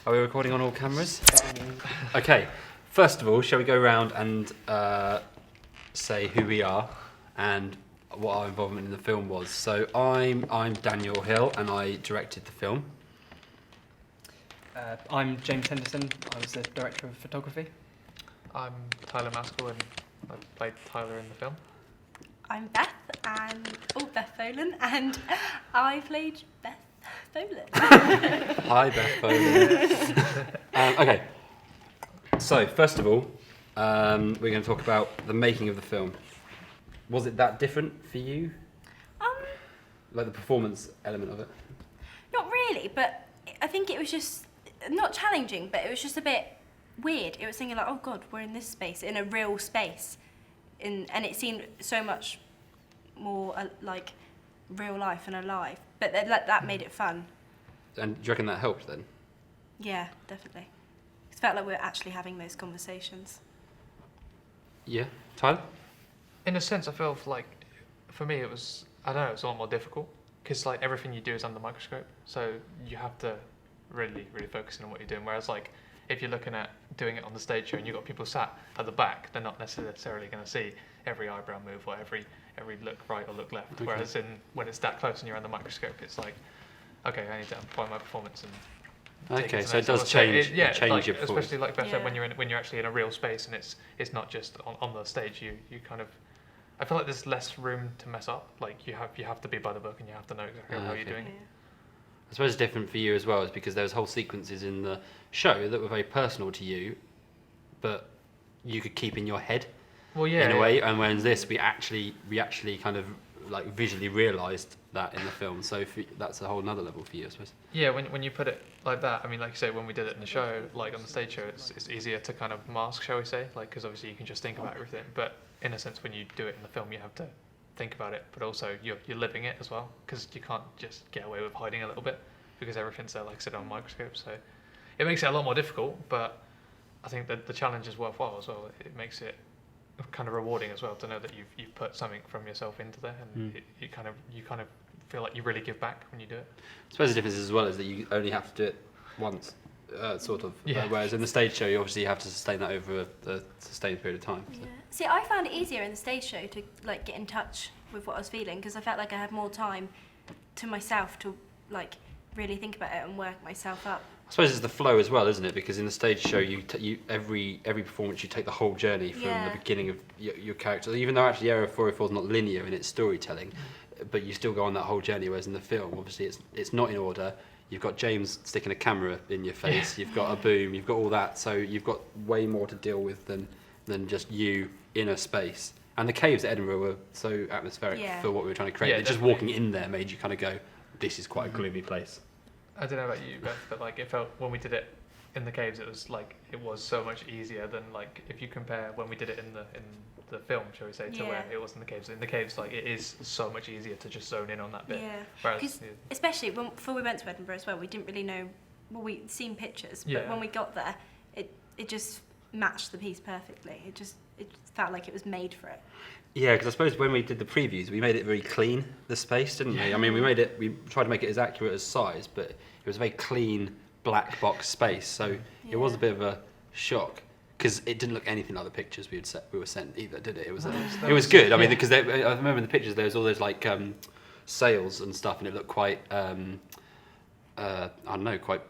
Are we recording on all cameras? Okay. First of all, shall we go around and say who we are and what our involvement in the film was? So I'm Daniel Hill, and I directed the film. I'm James Henderson. I was the director of photography. I'm Tyler Maskell, and I played Tyler in the film. I'm Beth, Beth Folan, and I played Beth Folan. Hi, Beth Folan. Okay. So first of all, we're going to talk about the making of the film. Was it that different for you? Like the performance element of it? Not really, but I think it was just not challenging, but it was just a bit weird. It was thinking like, oh God, we're in this space, in a real space, and it seemed so much more like real life and alive. But that made it fun. And do you reckon that helped then? Yeah, definitely. It felt like we were actually having those conversations. Yeah, Tyler? In a sense, I feel like, for me, it was a lot more difficult, because like everything you do is under the microscope, so you have to really focus in on what you're doing. Whereas like, if you're looking at doing it on the stage show and you've got people sat at the back, they're not necessarily going to see every eyebrow move or every look right or look left. Okay. Whereas when it's that close and you're under the microscope, it's like, okay, I need to amplify my performance and. Okay, so it does change. Change like, your performance. especially like Beth said, when you're actually in a real space and it's not just on the stage. You kind of, I feel like there's less room to mess up. Like you have to be by the book and you have to know exactly how you're doing. Yeah. I suppose it's different for you as well, is because there was whole sequences in the show that were very personal to you, but you could keep in your head. Well, yeah, in a way. And whereas this, we actually kind of like visually realised that in the film. So that's a whole nother level for you, I suppose. Yeah, when you put it like that, I mean, like you say, when we did it in the show, like on the stage show, it's easier to kind of mask, shall we say, like because obviously you can just think about everything. But in a sense, when you do it in the film, you have to think about it, but also you're living it as well, because you can't just get away with hiding a little bit, because everything's there, like I said, on a microscope. So it makes it a lot more difficult, but I think that the challenge is worthwhile as well. It makes it kind of rewarding as well to know that you've put something from yourself into there, and you kind of feel like you really give back when you do it. I suppose the difference as well is that you only have to do it once, sort of. Yeah. Whereas in the stage show, you obviously have to sustain that over a sustained period of time. So. Yeah. See, I found it easier in the stage show to like get in touch with what I was feeling, because I felt like I had more time to myself to like really think about it and work myself up. I suppose it's the flow as well, isn't it? Because in the stage show, every performance, you take the whole journey from the beginning of your character. Even though actually Area 404 is not linear in its storytelling, but you still go on that whole journey. Whereas in the film, obviously, it's not in order. You've got James sticking a camera in your face. You've got a boom. You've got all that. So you've got way more to deal with than just you in a space. And the caves at Edinburgh were so atmospheric for what we were trying to create. Yeah, just walking in there made you kind of go, "This is quite a gloomy place." I don't know about you, Beth, but like it felt when we did it in the caves, it was so much easier than like if you compare when we did it in the film, shall we say, to where it was in the caves. In the caves, like it is so much easier to just zone in on that bit. Yeah, because especially before we went to Edinburgh as well, we didn't really know. Well, we'd seen pictures, but when we got there, it just matched the piece perfectly. It felt like it was made for it. Yeah, because I suppose when we did the previews, we made it very clean, the space, didn't we? I mean, we tried to make it as accurate as size, but it was a very clean black box space, so it was a bit of a shock, because it didn't look anything like the pictures we were sent either, did it? It was good. I mean, because I remember in the pictures there was all those like sails and stuff, and it looked quite quite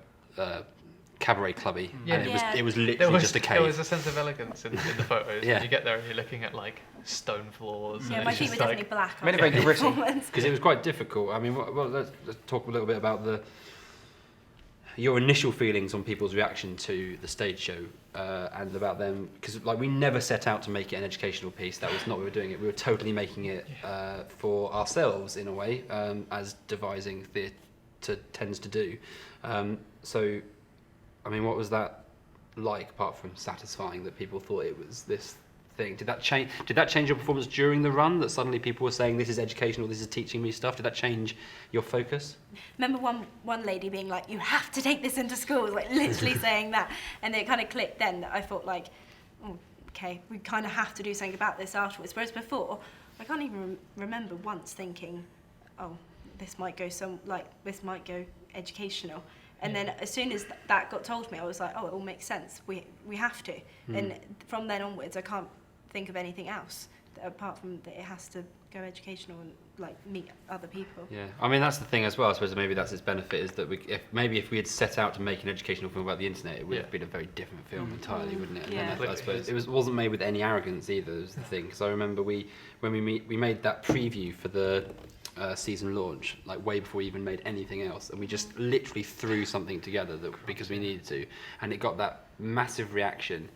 cabaret clubby, and it was literally just a cave. There was a sense of elegance in the photos. When you get there and you're looking at like stone floors. Yeah, my feet were definitely black. Made it very gritty, because it was quite difficult. I mean, let's talk a little bit about your initial feelings on people's reaction to the stage show, and about them, because like we never set out to make it an educational piece. That was not what we were doing it. We were totally making it for ourselves in a way, as devising theatre tends to do. So, I mean, what was that like, apart from satisfying that people thought it was this thing? Did that change your performance during the run, that suddenly people were saying, this is educational, this is teaching me stuff? Did that change your focus? Remember one lady being like, you have to take this into schools, like literally saying that. And it kind of clicked then that I thought like, oh, okay, we kind of have to do something about this afterwards. Whereas before, I can't even remember once thinking, oh, this might go educational. And then as soon as that got told me, I was like, oh, it all makes sense. We have to. And from then onwards, I can't think of anything else apart from that it has to go educational and like meet other people. Yeah, I mean that's the thing as well. I suppose maybe that's its benefit is that if we had set out to make an educational film about the internet, it would have been a very different film entirely, wouldn't it? And Yeah. then I suppose it wasn't made with any arrogance either. Was the thing, because I remember we made that preview for the season launch, like way before we even made anything else, and we just literally threw something together because we needed to, and it got that massive reaction.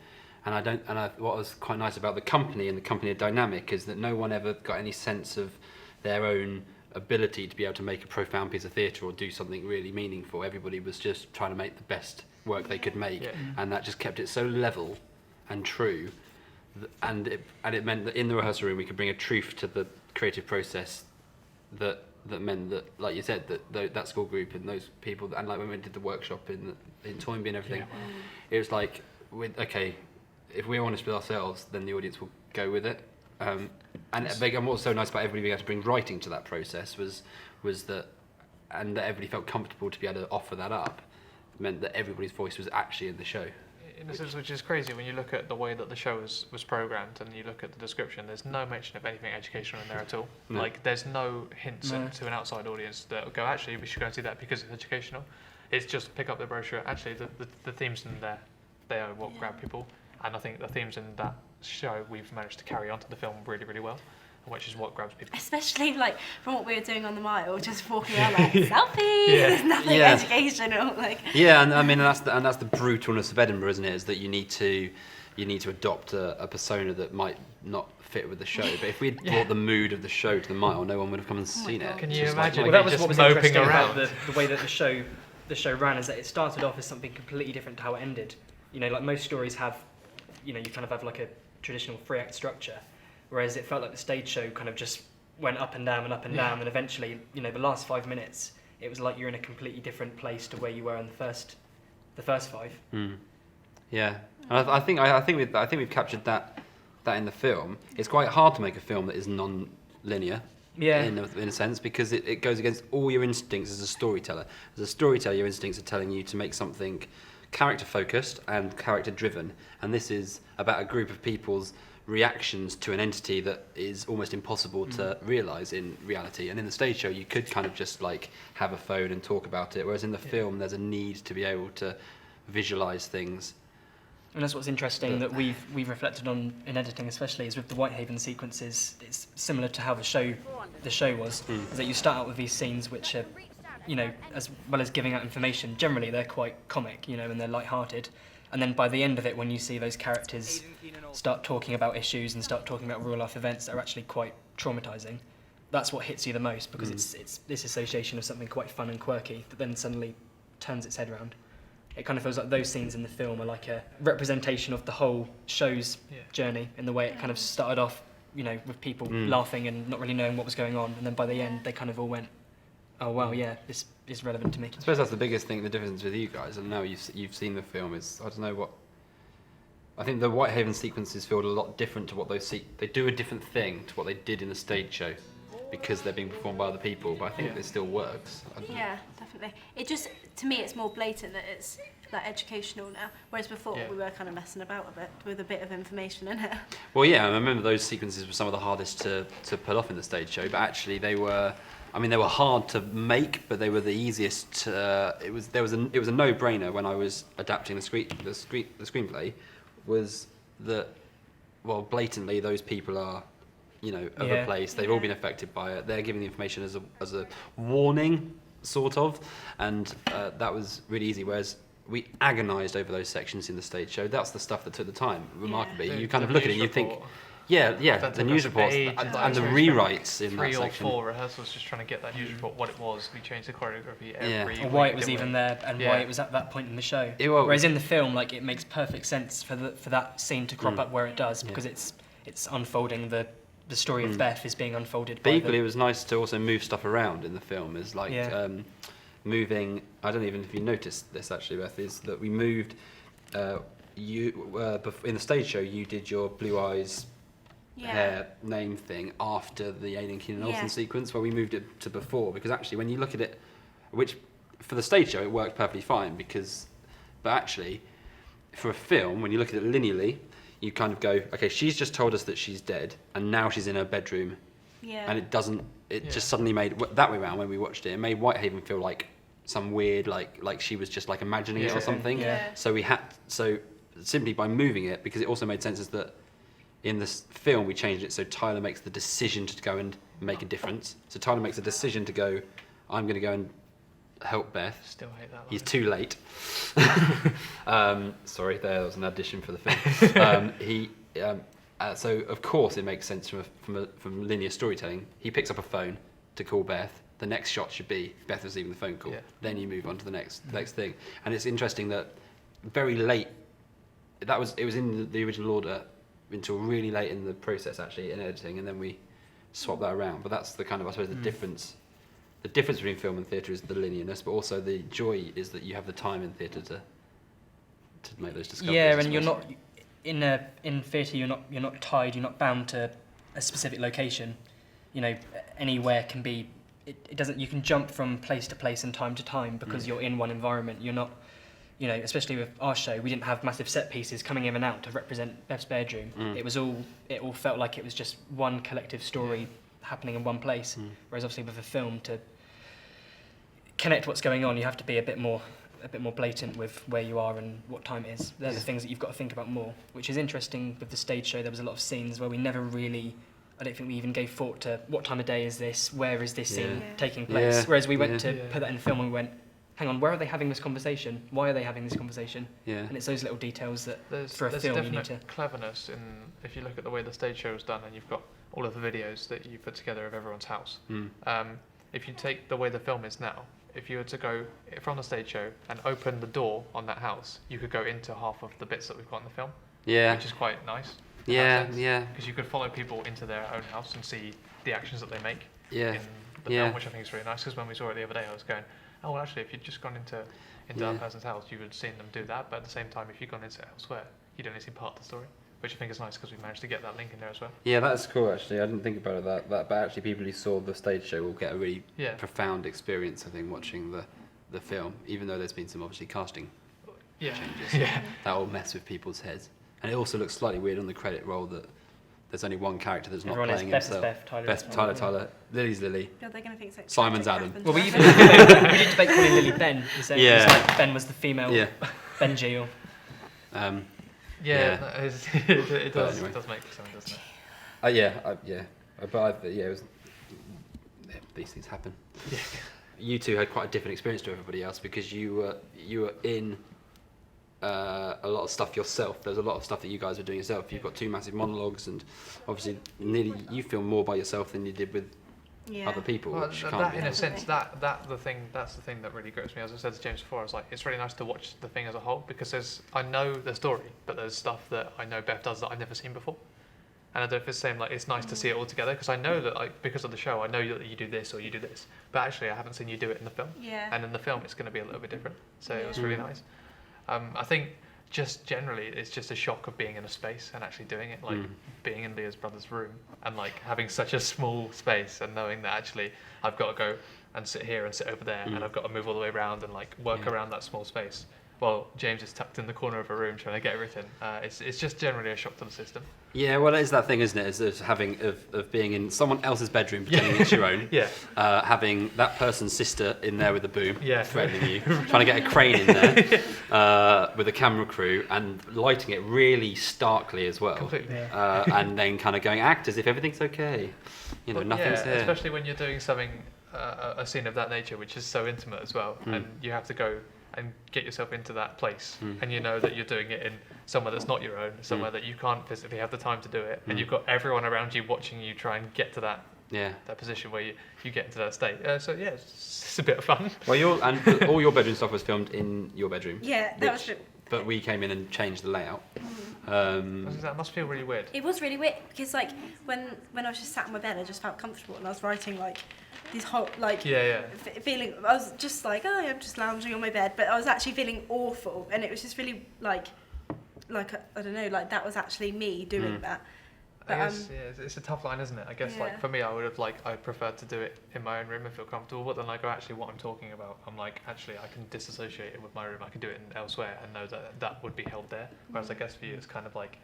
And what was quite nice about the company and the company dynamic is that no one ever got any sense of their own ability to be able to make a profound piece of theatre or do something really meaningful. Everybody was just trying to make the best work they could make, and that just kept it so level and true. And it meant that in the rehearsal room we could bring a truth to the creative process that meant that, like you said, that school group and those people, and like when we did the workshop in Toynbee and everything, it was like, if we're honest with ourselves, then the audience will go with it. And what was so nice about everybody being able to bring writing to that process was that, and that everybody felt comfortable to be able to offer that up, meant that everybody's voice was actually in the show. In a sense, which is crazy when you look at the way that the show was programmed and you look at the description. There's no mention of anything educational in there at all. No. Like there's no hints to an outside audience that will go, actually we should go and see that because it's educational. It's just pick up the brochure. Actually, the themes in there, they are what grab people. And I think the themes in that show we've managed to carry onto the film really, really well, which is what grabs people. Especially like from what we were doing on the mile, just walking around like selfie. There's nothing educational. Like. Yeah, and I mean that's the brutalness of Edinburgh, isn't it? Is that you need to adopt a persona that might not fit with the show. But if we had brought the mood of the show to the mile, no one would have come and seen it. Can you imagine? Well, that was just what was moping interesting around. about the way that the show ran, is that it started off as something completely different to how it ended. You know, like most stories have, you kind of have like a traditional 3-act structure, whereas it felt like the stage show kind of just went up and down and up and down, and eventually, the last 5 minutes, it was like you're in a completely different place to where you were in the first 5. Yeah, and I think we've captured that in the film. It's quite hard to make a film that is non-linear. Yeah. In a sense, because it goes against all your instincts as a storyteller. As a storyteller, your instincts are telling you to make something character focused and character driven, and this is about a group of people's reactions to an entity that is almost impossible to realise in reality. And in the stage show you could kind of just like have a phone and talk about it, whereas in the film there's a need to be able to visualise things. And that's what's interesting that we've reflected on in editing, especially, is with the Whitehaven sequences. It's similar to how the show was, is that you start out with these scenes which are, as well as giving out information, generally they're quite comic, and they're light-hearted. And then by the end of it, when you see those characters start talking about issues and start talking about real-life events that are actually quite traumatising, that's what hits you the most, because it's this association of something quite fun and quirky that then suddenly turns its head around. It kind of feels like those scenes in the film are like a representation of the whole show's journey, in the way it kind of started off, with people laughing and not really knowing what was going on, and then by the end they kind of all went, oh wow, yeah, this is relevant to me. I suppose that's the biggest thing, the difference with you guys, and now you've seen the film, is I don't know what. I think the Whitehaven sequences feel a lot different to what they do a different thing to what they did in the stage show, because they're being performed by other people. But I think it still works. Yeah, definitely. It just, to me, it's more blatant that it's like educational now, whereas before we were kind of messing about with a bit of information in it. Well, yeah, I remember those sequences were some of the hardest to pull off in the stage show, but actually they were hard to make, but they were the easiest. It was a no-brainer when I was adapting the screenplay, was that, well, blatantly those people are, of a place. They've all been affected by it. They're giving the information as a warning, sort of, and that was really easy. Whereas we agonised over those sections in the stage show. That's the stuff that took the time, remarkably. You kind of look at it and you think, the news reports and the rewrites in that section. 3 or 4 rehearsals just trying to get that news report, what it was. We changed the choreography every week. Or why it was even there, and why it was at that point in the show. Whereas in the film, like, it makes perfect sense for that scene to crop up where it does, because it's unfolding the story of Beth is being unfolded. But equally, it was nice to also move stuff around in the film. Is like moving. I don't even know if you noticed this actually, Beth. Is that we moved. In the stage show, you did your Blue Eyes hair name thing after the Aidan Keenan Olsen sequence, where we moved it to before, because actually when you look at it, which for the stage show, it worked perfectly fine but actually, for a film, when you look at it linearly, you kind of go, okay, she's just told us that she's dead, and now she's in her bedroom, Yeah. and it just suddenly made that way around when we watched it. It made Whitehaven feel like some weird, like she was just like imagining it or something. Yeah. So simply by moving it, because it also made sense is that in this film we changed it so Tyler makes the decision to go and make a difference. So Tyler makes a decision to go, I'm going to go and help Beth. Still hate that line. He's too late. Sorry, there was an addition for the film. So of course it makes sense from linear storytelling. He picks up a phone to call Beth. The next shot should be Beth receiving the phone call. Yeah. Then you move on to the next thing. And it's interesting that very late. It was in the original order until really late in the process, actually, in editing, and then we swapped that around. But that's the kind of, I suppose, the difference. The difference between film and theatre is the linearness, but also the joy is that you have the time in theatre to make those discoveries. Yeah, I and you're suppose. not in theatre. You're not tied. You're not bound to a specific location. You know, anywhere can be. It doesn't. You can jump from place to place and time to time because you're in one environment. You're not. You know, especially with our show, we didn't have massive set pieces coming in and out to represent Beth's bedroom. It all felt like it was just one collective story happening in one place. Whereas obviously with a film, to connect what's going on, you have to be a bit more blatant with where you are and what time it is. They're the things that you've got to think about more, which is interesting with the stage show. There was a lot of scenes where we never really, I don't think we even gave thought to what time of day is this, where is this scene taking place. Yeah. Whereas we went to Yeah. put that in film and we went, hang on, where are they having this conversation? Why are they having this conversation? Yeah. And it's those little details that There's for a film you need definite to... cleverness in, if you look at the way the stage show is done and you've got all of the videos that you put together of everyone's house. If you take the way the film is now, if you were to go from the stage show and open the door on that house, you could go into half of the bits that we've got in the film, Yeah. which is quite nice. Yeah. Yeah. Because you could follow people into their own house and see the actions that they make Yeah. in the film, which I think is really nice. Because when we saw it the other day, I was going, oh, well, actually, if you'd just gone into that person's house, you would have seen them do that. But at the same time, if you'd gone into it elsewhere, you'd only seen part of the story, which I think is nice because we managed to get that link in there as well. Yeah, that's cool. Actually, I didn't think about it that. But actually, people who saw the stage show will get a really profound experience, I think, watching the film. Even though there's been some obviously casting changes, that will mess with people's heads. And it also looks slightly weird on the credit roll that there's only one character that's not Everyone is playing Beth is himself. Beth, Tyler is Tyler. Tyler, Lily's Lily. Yeah, they're going to think it's like Simon's tragic Adam. happened Well, to we them. did debate calling Lily Ben. We said it was like Ben was the female Benji or... It does. anyway. It does make sense, doesn't it? It was. Yeah, these things happen. Yeah. You two had quite a different experience to everybody else because you were in a lot of stuff yourself. There's a lot of stuff that you guys were doing yourself. You've got two massive monologues, and obviously, nearly you film more by yourself than you did with other people. Well, which that can't be. in a sense, that's the thing that really grips me. As I said to James before, I was like, it's really nice to watch the thing as a whole because I know the story, but there's stuff that I know Beth does that I've never seen before. And I don't know if it's the same, like, it's nice to see it all together because I know that, like, because of the show, I know that you do this or you do this, but actually I haven't seen you do it in the film. Yeah. And in the film, it's going to be a little bit different. So it was really nice. I think just generally, it's just a shock of being in a space and actually doing it, like being in Leah's brother's room and like having such a small space and knowing that actually I've got to go and sit here and sit over there and I've got to move all the way around and like work around that small space. While James is tucked in the corner of a room trying to get everything. It's just generally a shock to the system. Yeah, well, it is that thing, isn't it? Is having of being in someone else's bedroom, pretending it's your own. Having that person's sister in there with a boom, threatening you, trying to get a crane in there with a camera crew and lighting it really starkly as well. Completely. And then kind of going act as if everything's okay. You know, But nothing's here. especially when you're doing something, a scene of that nature, which is so intimate as well, and you have to go and get yourself into that place, and you know that you're doing it in somewhere that's not your own, somewhere that you can't physically have the time to do it, and you've got everyone around you watching you try and get to that position where you get into that state. It's a bit of fun. Well, all your bedroom stuff was filmed in your bedroom. Yeah, that was. But we came in and changed the layout. That must feel really weird. It was really weird because like when I was just sat on my bed, I just felt comfortable and I was writing like these whole like feeling. I was just like, oh, I'm just lounging on my bed, but I was actually feeling awful, and it was just really like I don't know, like that was actually me doing that. But, It's a tough line, isn't it? I guess Yeah. like for me, I prefer to do it in my own room and feel comfortable. But then like actually what I'm talking about, I'm like actually I can disassociate it with my room. I can do it elsewhere and know that that would be held there. Whereas I guess for you, it's kind of like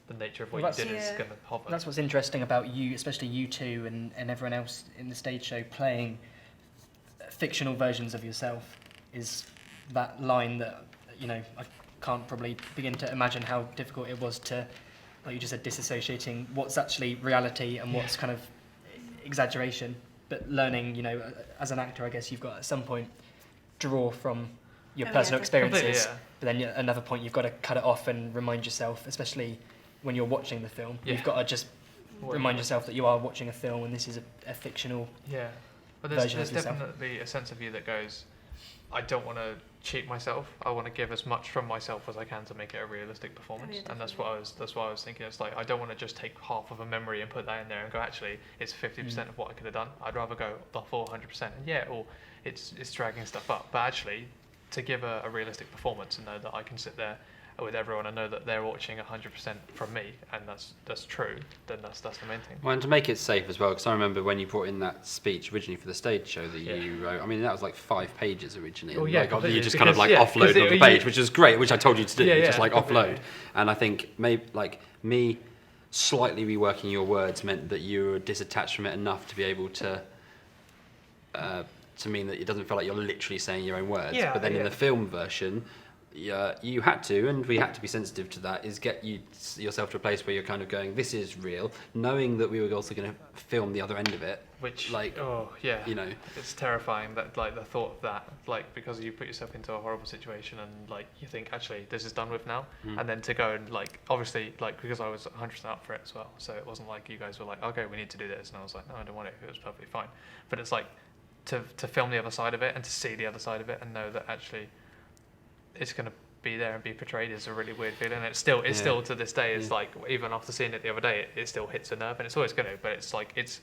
the nature of what Well, you did is Yeah. going to hover. That's what's interesting about you, especially you two and everyone else in the stage show playing fictional versions of yourself, is that line that, you know, I can't probably begin to imagine how difficult it was to, like you just said, disassociating what's actually reality and what's kind of exaggeration. But learning, you know, as an actor, I guess you've got at some point draw from your Oh, personal yeah, experiences, Completely, yeah. but then at another point you've got to cut it off and remind yourself, especially when you're watching the film, Yeah. you've got to just remind yourself that you are watching a film and this is a fictional. Yeah, but version there's of yourself. definitely a sense of you that goes, I don't want to cheat myself. I want to give as much from myself as I can to make it a realistic performance. yeah, And that's what I was thinking. It's like I don't want to just take half of a memory and put that in there and go, actually, it's 50% of what I could have done. I'd rather go the full 100%. And yeah, or it's dragging stuff up, but actually to give a realistic performance and know that I can sit there with everyone and know that they're watching 100% from me, and that's true, then that's the main thing. Well, and to make it safe as well, because I remember when you brought in that speech originally for the stage show that Yeah. you wrote. I mean, that was like 5 pages originally. Oh, and yeah, like, you completely, just kind of like because, offload because on the page, which is great, which I told you to do. Yeah, just like completely. offload. And I think maybe like me slightly reworking your words meant that you were disattached from it enough to be able to mean that it doesn't feel like you're literally saying your own words. Yeah, but then in yeah. the film version, you had to, and we had to be sensitive to that, is get yourself to a place where you're kind of going, this is real, knowing that we were also going to film the other end of it. Which, like, oh yeah, you know, it's terrifying that like the thought of that, like because you put yourself into a horrible situation and like you think actually this is done with now, and then to go and like obviously like because I was 100% up for it as well, so it wasn't like you guys were like okay we need to do this, and I was like no I don't want it. It was perfectly fine, but it's like to film the other side of it and to see the other side of it and know that actually it's going to be there and be portrayed is a really weird feeling. And it's still to this day, it's like even after seeing it the other day, it still hits a nerve, and it's always going to. But it's like it's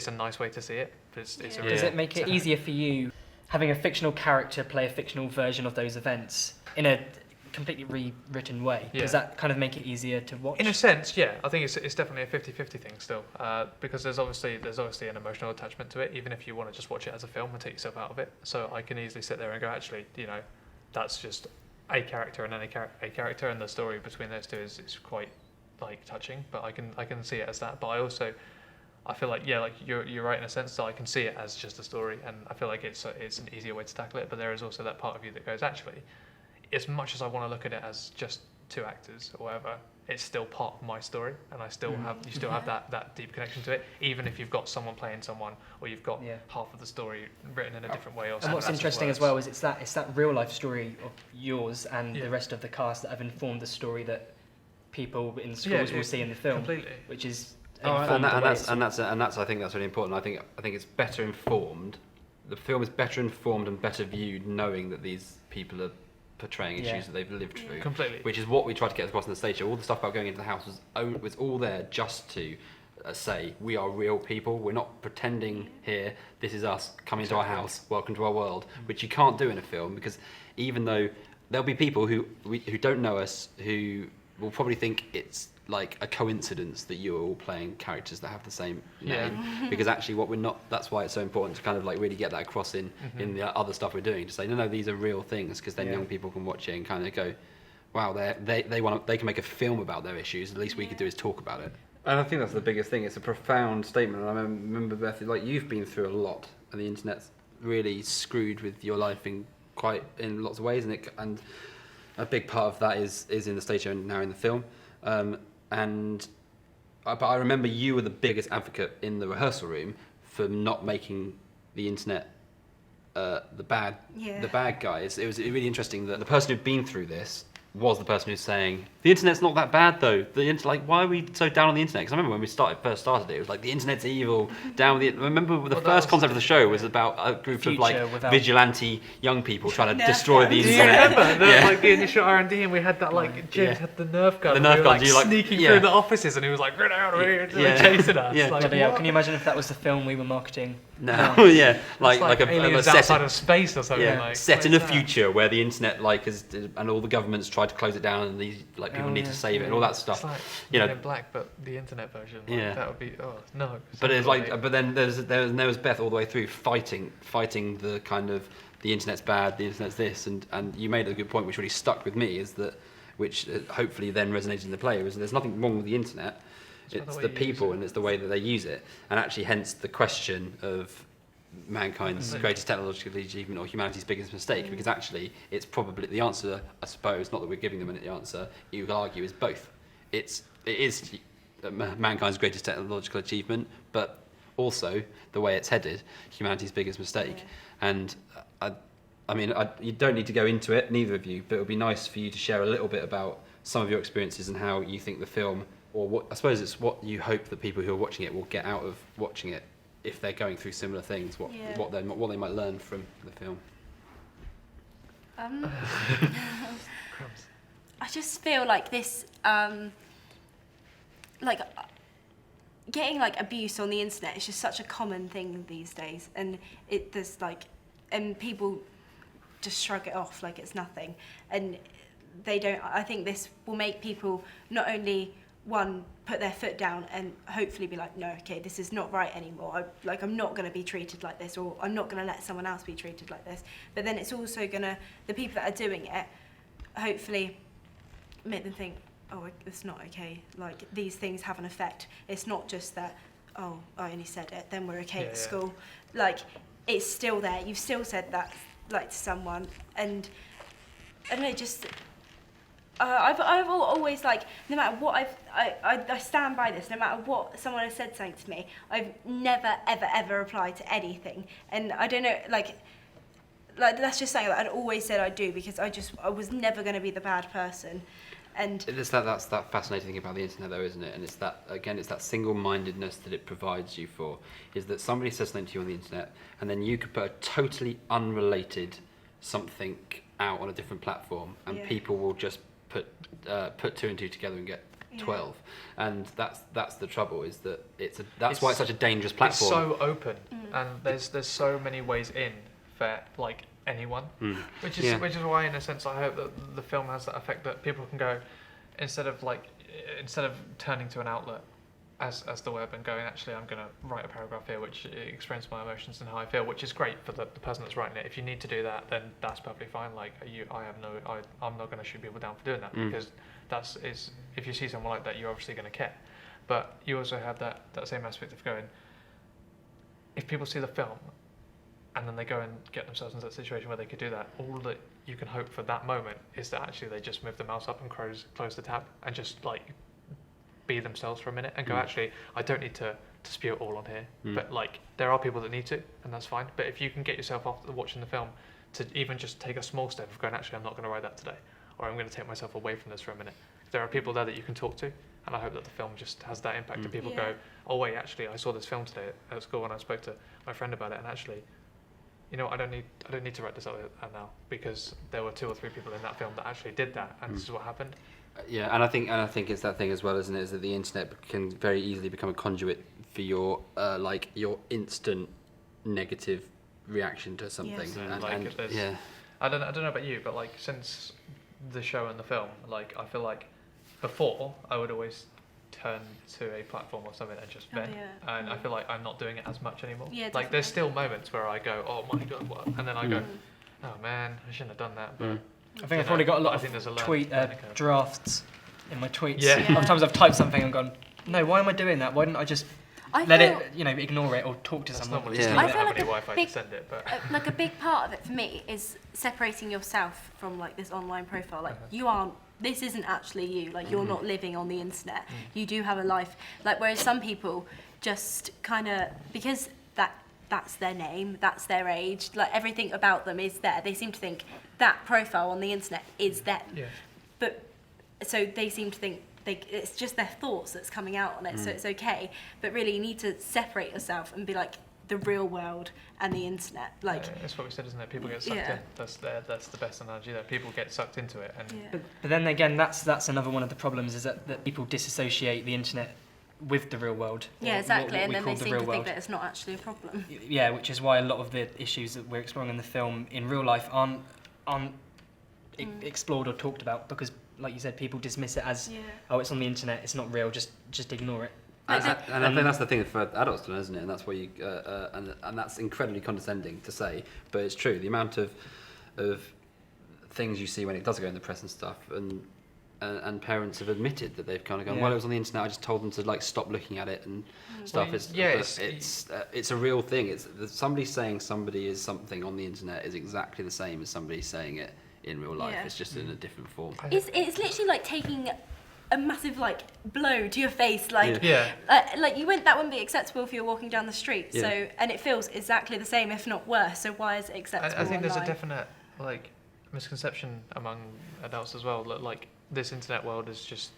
a nice way to see it. But it's a Yeah. really Does it make it easier for you having a fictional character play a fictional version of those events in a completely rewritten way? Yeah. Does that kind of make it easier to watch? In a sense, yeah. I think it's definitely a 50-50 thing still, because there's obviously an emotional attachment to it, even if you want to just watch it as a film and take yourself out of it. So I can easily sit there and go, actually, you know, that's just a character and then a character, and the story between those two is quite like touching. But I can see it as that. But I feel like like you're right in a sense that I can see it as just a story, and I feel like it's an easier way to tackle it. But there is also that part of you that goes, actually, as much as I want to look at it as just 2 actors or whatever, it's still part of my story, and you still have that deep connection to it, even if you've got someone playing someone, or you've got half of the story written in a different way. Or And something. what's interesting as well is it's that real life story of yours and the rest of the cast that have informed the story that people in schools will see in the film, completely. which is and informed that's I think that's really important. I think it's better informed. The film is better informed and better viewed knowing that these people are portraying issues that they've lived through. Completely. Which is what we tried to get across in the stage show. All the stuff about going into the house was all there just to say we are real people. We're not pretending here. This is us coming to our house. Welcome to our world. Which you can't do in a film, because even though there'll be people who don't know us who will probably think it's like a coincidence that you're all playing characters that have the same name, because actually what we're not, that's why it's so important to kind of like really get that across in the other stuff we're doing, to say no these are real things, because then young people can watch it and kind of go, wow, they can make a film about their issues. The least we could do is talk about it. And I think that's the biggest thing. It's a profound statement. And I remember, Beth, like you've been through a lot, and the internet's really screwed with your life in lots of ways, and a big part of that is in the stage show and now in the film. But I remember you were the biggest advocate in the rehearsal room for not making the internet the bad guys. It was really interesting that the person who'd been through this was the person who's saying the internet's not that bad though. Why are we so down on the internet? Because I remember when we first started it was like the internet's evil. Down with the. I remember the first concept of the show was about a group of like vigilante young people trying to destroy the Do you internet. remember like the initial R&D, and we had that like James had the Nerf gun. The Nerf gun. We were, like, sneaking through the offices, and he was like, "Get out of here!" Chasing us. Yeah. Like, Can you imagine if that was the film we were marketing No, yeah, It's like aliens set outside of space or something. yeah, Like set what in a is that? future where the internet and all the governments tried to close it down and these people need to save it and all that stuff. It's like You know, Men in Black, but the internet version. Like, Yeah. that would be no. but it's something like, but then there was Beth all the way through fighting the kind of the internet's bad, the internet's this, and you made a good point which really stuck with me is that, which hopefully then resonated in the player, is there's nothing wrong with the internet. It's way the you people use it. and it's the way that they use it, and actually hence the question of mankind's greatest technological achievement or humanity's biggest mistake, because actually it's probably the answer, I suppose, not that we're giving them the answer, you could argue is both. It is mankind's greatest technological achievement, but also the way it's headed, humanity's biggest mistake. Yeah. And you don't need to go into it, neither of you, but it would be nice for you to share a little bit about some of your experiences and how you think the film, or what I suppose it's what you hope that people who are watching it will get out of watching it if they're going through similar things, what they might learn from the film. Crumbs. I just feel like this, getting like abuse on the internet is just such a common thing these days, and and people just shrug it off like it's nothing, and they don't. I think this will make people not only put their foot down and hopefully be like, no, okay, this is not right anymore. I'm not going to be treated like this, or I'm not going to let someone else be treated like this. But then it's also the people that are doing it, hopefully make them think, oh, it's not okay. Like, these things have an effect. It's not just that, oh, I only said it, then we're okay at school. Like, it's still there. You've still said that, like, to someone. And I don't know, just... I've always, like, no matter what I stand by this, no matter what someone has said something to me, I've never, ever, ever replied to anything. And I don't know, like that's just something that I'd always said I'd do, because I was never going to be the bad person. And that's that fascinating thing about the internet, though, isn't it? And it's that single-mindedness that it provides you for, is that somebody says something to you on the internet, and then you could put a totally unrelated something out on a different platform, and people will just put two and two together and get 12, and that's the trouble, is that that's why it's such a dangerous platform. It's so open, and there's so many ways in for like anyone, which is why, in a sense, I hope that the film has that effect, that people can go, instead of turning to an outlet as the web and going, actually, I'm going to write a paragraph here which expresses my emotions and how I feel, which is great for the person that's writing it. If you need to do that, then that's perfectly fine. Like, I'm not going to shoot people down for doing that, because if you see someone like that, you're obviously going to care. But you also have that same aspect of going, if people see the film and then they go and get themselves into that situation where they could do that, all that you can hope for that moment is that actually they just move the mouse up and close the tab and just like be themselves for a minute and go, actually, I don't need to spew it all on here, but like there are people that need to, and that's fine. But if you can get yourself after watching the film to even just take a small step of going, actually, I'm not going to write that today, or I'm going to take myself away from this for a minute, there are people there that you can talk to, and I hope that the film just has that impact, and people go, oh wait, actually, I saw this film today at school and I spoke to my friend about it, and actually, you know, I don't need to write this out now, because there were 2 or 3 people in that film that actually did that, and this is what happened. Yeah, and I think it's that thing as well, isn't it? Is that the internet can very easily become a conduit for your instant negative reaction to something. Yes. I don't know about you, but like since the show and the film, like I feel like before I would always turn to a platform or something and just vent, and I feel like I'm not doing it as much anymore. Yeah, like there's still moments where I go, oh my god, what? And then I go, oh man, I shouldn't have done that. But I think I've probably got a lot of tweet drafts in my tweets. Yeah. Sometimes I've typed something and gone, no, why am I doing that? Why didn't I just let it, ignore it or talk to someone? Normally Yeah. I feel like have any Wi-Fi to send it, but like a big part of it for me is separating yourself from like this online profile. Like this isn't actually you. Like you're not living on the internet. You do have a life. Like whereas some people just kind of, because that's their name, that's their age, like everything about them is there. They seem to think that profile on the internet is them. yeah. But so they seem to think it's just their thoughts that's coming out on it, so it's okay. But really, you need to separate yourself and be like the real world and the internet. Like that's what we said, isn't it? People get sucked in. That's the best analogy there. People get sucked into it, and But then again, that's another one of the problems, is that people disassociate the internet with the real world. Yeah, or exactly. what And we then call they the seem real to think world. that it's not actually a problem. Yeah, which is why a lot of the issues that we're exploring in the film in real life aren't explored or talked about, because, like you said, people dismiss it as, oh, it's on the internet, it's not real, just ignore it. And I think that's the thing for adults to learn, isn't it? And that's why you and that's incredibly condescending to say, but it's true. The amount of things you see when it does go in the press and stuff, and parents have admitted that they've kind of gone, well, it was on the internet. I just told them to like stop looking at it and stuff. It's a real thing. It's somebody saying somebody is something on the internet is exactly the same as somebody saying it in real life. Yeah. It's just in a different form. It's literally like taking a massive like blow to your face, like like you that wouldn't be acceptable if you're walking down the street. Yeah. So, and it feels exactly the same, if not worse. So why is it acceptable? I think there's a online? definite like misconception among adults as well that like this internet world is just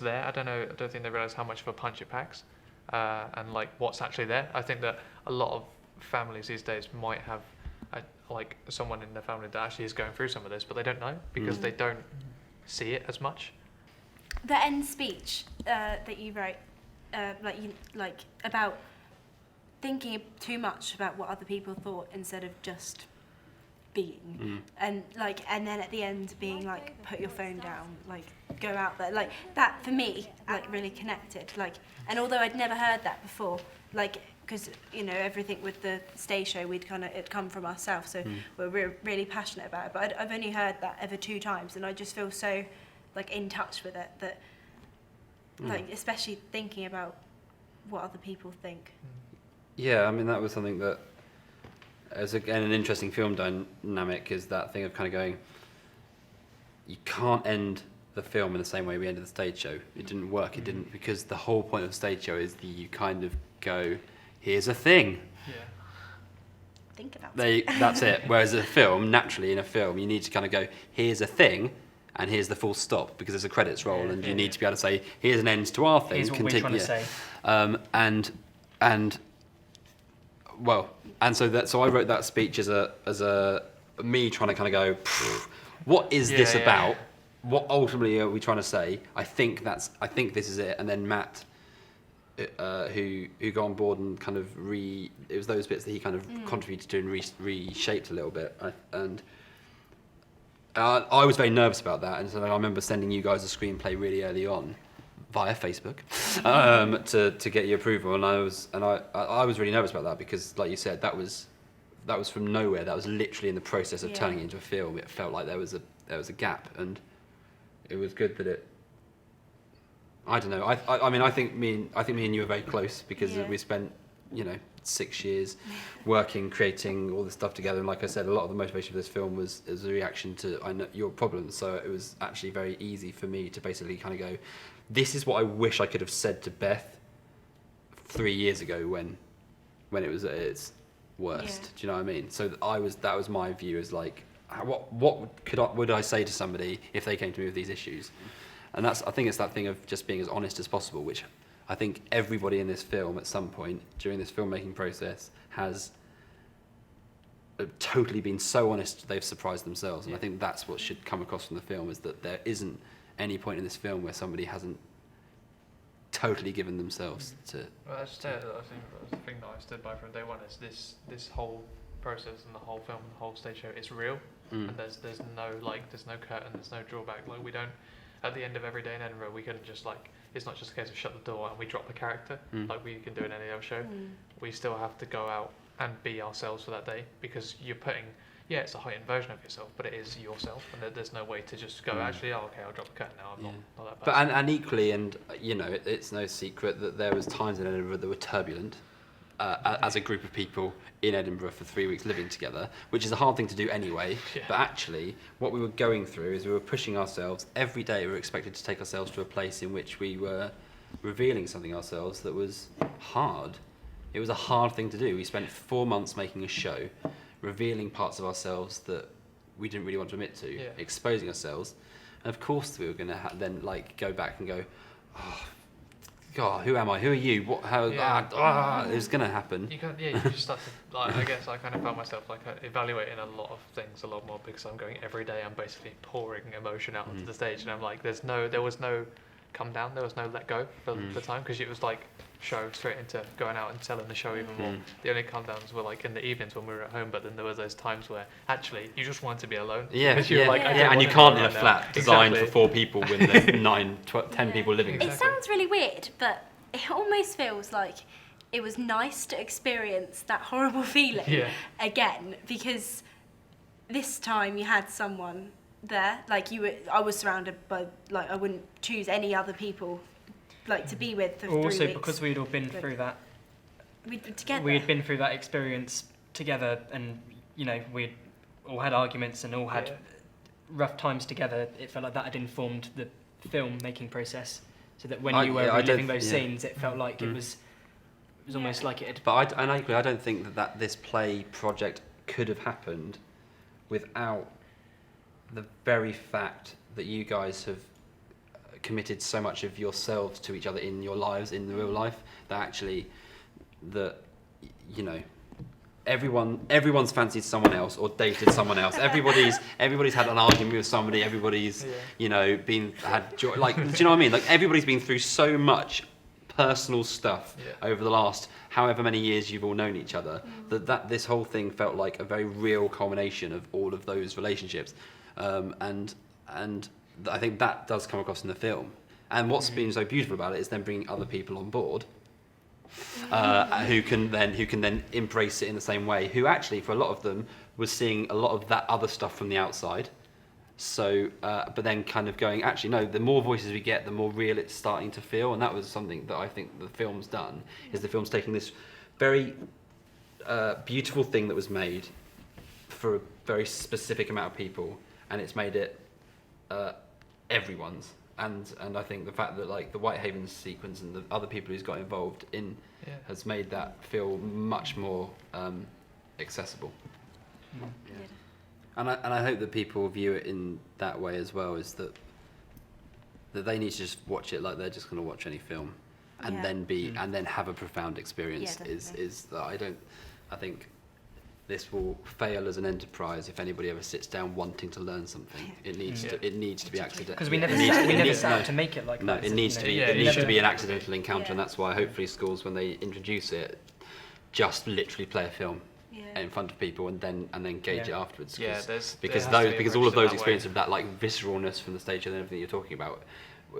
there. I don't think they realize how much of a punch it packs, and like what's actually there. I think that a lot of families these days might have like someone in their family that actually is going through some of this, but they don't know because they don't see it as much. The end speech that you wrote, like about thinking too much about what other people thought instead of just being, and then at the end being like, put your phone down, like go out there, like that for me like really connected, like, and although I'd never heard that before, like, because everything with the stage show it'd come from ourselves, so we're really passionate about it, but I've only heard that ever 2 times, and I just feel so like in touch with it that like especially thinking about what other people think. Yeah, I mean that was something that, as again an interesting film dynamic, is that thing of kind of going, you can't end the film in the same way we ended the stage show. It didn't work. It didn't, because the whole point of the stage show is that you kind of go, here's a thing. Yeah. Think about it. That's it. Whereas a film, naturally in a film, you need to kind of go, here's a thing, and here's the full stop, because there's a credits roll, and you need to be able to say, here's an end to our thing. Here's what we're trying to say. So I wrote that speech as a me trying to kind of go, what is this about? What ultimately are we trying to say? I think this is it. And then Matt, who got on board and kind of it was those bits that he kind of contributed to and reshaped a little bit. I was very nervous about that, and so I remember sending you guys a screenplay really early on via Facebook to get your approval, and I was really nervous about that, because like you said, that was from nowhere. That was literally in the process of turning it into a film. It felt like there was a gap, and it was good that it. I don't know. I mean, I think me and you are very close, because we spent 6 years working, creating all this stuff together. And like I said, a lot of the motivation for this film was as a reaction to your problems. So it was actually very easy for me to basically kind of go, this is what I wish I could have said to Beth 3 years ago when it was at its worst. Yeah. Do you know what I mean? So that was my view, as like, what would I say to somebody if they came to me with these issues? And I think it's that thing of just being as honest as possible, which I think everybody in this film at some point during this filmmaking process has totally been so honest they've surprised themselves. And I think that's what should come across from the film, is that there isn't any point in this film where somebody hasn't totally given themselves to. Well, I think the thing that I stood by from day one is this whole process and the whole film, the whole stage show is real, and there's no curtain, there's no drawback. Like, we don't, at the end of every day in Edinburgh, we couldn't just like, it's not just a case of shut the door and we drop the character like we can do in any other show. We still have to go out and be ourselves for that day, because you're putting, it's a heightened version of yourself, but it is yourself, and there's no way to just go, actually, okay, I'll drop the curtain now, I'm not that bad. But and equally, and it's no secret that there was times in Edinburgh that were turbulent, as a group of people in Edinburgh for 3 weeks living together, which is a hard thing to do anyway. But actually, what we were going through is we were pushing ourselves every day. We were expected to take ourselves to a place in which we were revealing something ourselves that was hard. It was a hard thing to do. We spent 4 months making a show, revealing parts of ourselves that we didn't really want to admit to, exposing ourselves. And of course we were going to then like go back and go, oh, God, who am I? Who are you? What? How? It's going to happen. You just start to, like, I guess I kind of found myself like evaluating a lot of things a lot more, because I'm going every day, I'm basically pouring emotion out onto the stage, and I'm like, there was no come down. There was no let go for the time, because it was like show straight into going out and selling the show even more. The only come downs were like in the evenings when we were at home, but then there was those times where actually you just wanted to be alone. Yeah, Because you were like, I don't and want you to can't be in a alone now. flat designed Exactly. for 4 people when there's 10 people living in it. It sounds really weird, but it almost feels like it was nice to experience that horrible feeling again, because this time you had someone there, like I was surrounded by, like, I wouldn't choose any other people, like, to be with for 3 Also, weeks. because we'd all been through that, We'd been together. we had been through that experience together, and you know, we'd all had arguments and all had rough times together. It felt like that had informed the film making process, so that when you were reliving those scenes, it felt like it was almost like it had. But I don't think that this play project could have happened without the very fact that you guys have committed so much of yourselves to each other in your lives, in the real life, that actually, you know, everyone's fancied someone else or dated someone else. Everybody's had an argument with somebody. Everybody's you know had joy. Like, do you know what I mean? Like, everybody's been through so much personal stuff over the last however many years you've all known each other, that this whole thing felt like a very real culmination of all of those relationships, and I think that does come across in the film. And what's been so beautiful about it is then bringing other people on board, who can then embrace it in the same way. Who actually, for a lot of them, was seeing a lot of that other stuff from the outside. So, but then kind of going, actually, no, the more voices we get, the more real it's starting to feel. And that was something that I think the film's done, is the film's taking this very beautiful thing that was made for a very specific amount of people, and it's made it everyone's. And I think the fact that, like, the Whitehaven sequence and the other people who's got involved in has made that feel much more accessible. And I hope that people view it in that way as well, is that they need to just watch it like they're just going to watch any film, and then have a profound experience. Is that I think this will fail as an enterprise if anybody ever sits down wanting to learn something. It needs to be accidental. Because we never set out to make it like that. No, it needs to be. It needs to be an accidental encounter, and that's why hopefully schools, when they introduce it, just literally play a film in front of people and then gauge it afterwards. Because all of those experiences of that, like, visceralness from the stage and everything you're talking about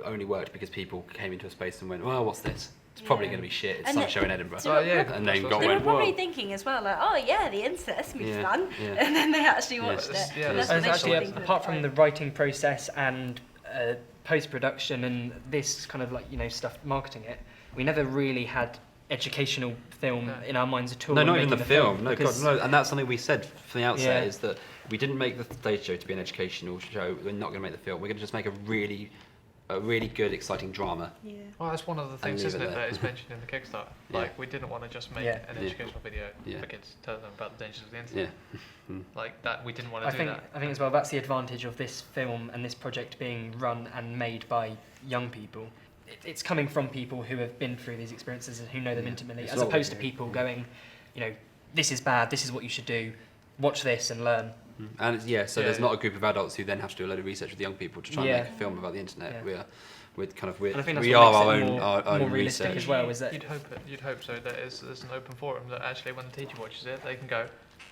only worked because people came into a space and went, well, what's this? It's probably going to be shit. It's some show in Edinburgh. And then they were probably thinking as well, like, oh yeah, the incest would be fun, and then they actually watched it. That's what they actually, should think apart from the writing process and post-production and this kind of, like, you know, stuff, marketing it, we never really had educational film in our minds at all. No, not even the film. No, because God, no. And that's something we said from the outset, is that we didn't make the stage show to be an educational show. We're not going to make the film. We're going to just make a really good, exciting drama. Well, that's one of the things, isn't it, that is mentioned in the Kickstarter. Like, we didn't want to just make an educational video for kids, tell them about the dangers of the internet. Like that, we didn't want to do that. I think as well, that's the advantage of this film and this project being run and made by young people. It's coming from people who have been through these experiences and who know them intimately, as opposed to people going, you know, this is bad, this is what you should do, watch this and learn. And there's not a group of adults who then have to do a load of research with young people to try and make a film about the internet. And I think we that's are what makes our it own more realistic research as well. Is that you'd hope so, that there's an open forum that actually, when the teacher watches it, they can go,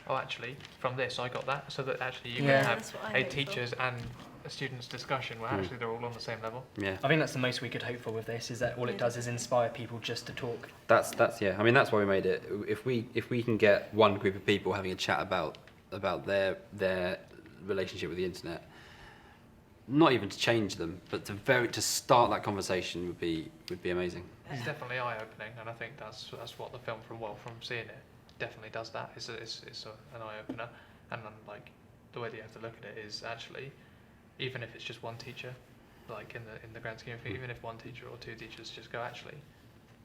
oh, actually, from this I got that, so that actually you can have a teachers and a students' discussion where actually they're all on the same level. I think that's the most we could hope for with this, is that all it does is inspire people just to talk. That's I mean, that's why we made it. If we can get one group of people having a chat about their relationship with the internet, not even to change them, but to start that conversation would be amazing. It's definitely eye-opening, and I think that's what the film from seeing it definitely does. That it's an eye-opener, and then, like, the way that you have to look at it is actually, even if it's just one teacher, like in the grand scheme of things, even if one teacher or two teachers just go, actually,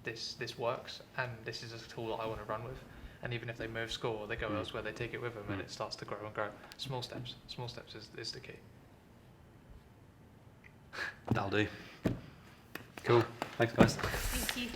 this works, and this is a tool that I want to run with. And even if they move school or they go elsewhere, they take it with them, and it starts to grow and grow. Small steps is the key. That'll do. Cool. Thanks, guys. Thank you.